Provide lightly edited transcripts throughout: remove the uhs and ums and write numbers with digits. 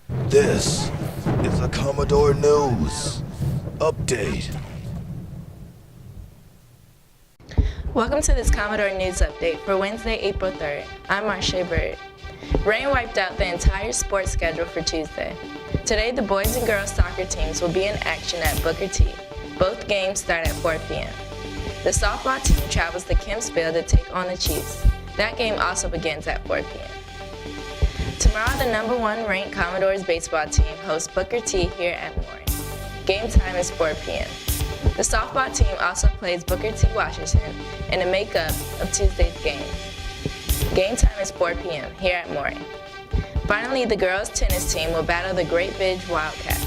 This is the Commodore News Update. Welcome to this Commodore News Update for Wednesday, April 3rd. I'm Marche Bird. Rain wiped out the entire sports schedule for Tuesday. Today, the boys and girls soccer teams will be in action at Booker T. Both games start at 4 p.m. The softball team travels to Kempsville to take on the Chiefs. That game also begins at 4 p.m. Tomorrow, the number 1 ranked Commodores baseball team hosts Booker T here at Maury. Game time is 4 p.m. The softball team also plays Booker T. Washington in the makeup of Tuesday's game. Game time is 4 p.m. here at Maury. Finally, the girls' tennis team will battle the Great Bridge Wildcats.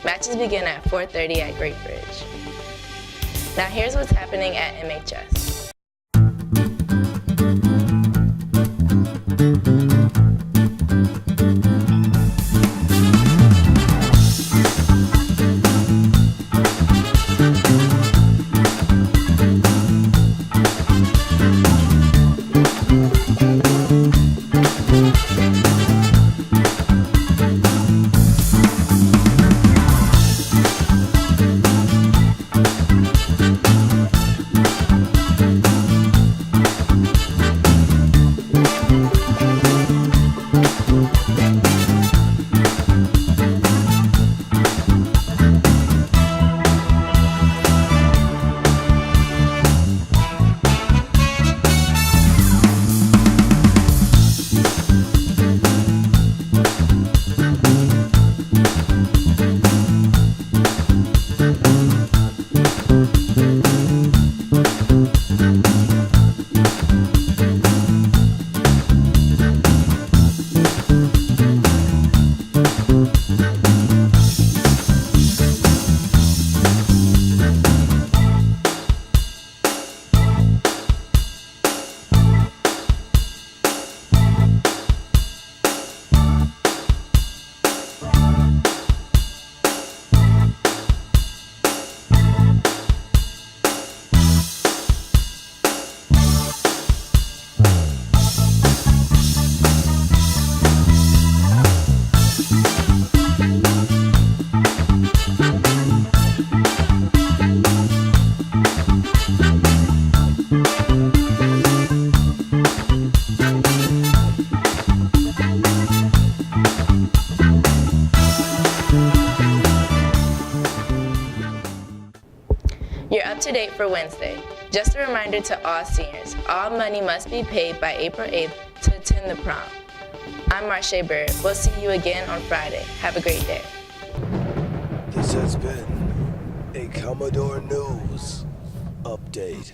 Matches begin at 4:30 at Great Bridge. Now here's what's happening at MHS. You're up to date for Wednesday. Just a reminder to all seniors, all money must be paid by April 8th to attend the prom. I'm Marche Bird. We'll see you again on Friday. Have a great day. This has been a Commodore News Update.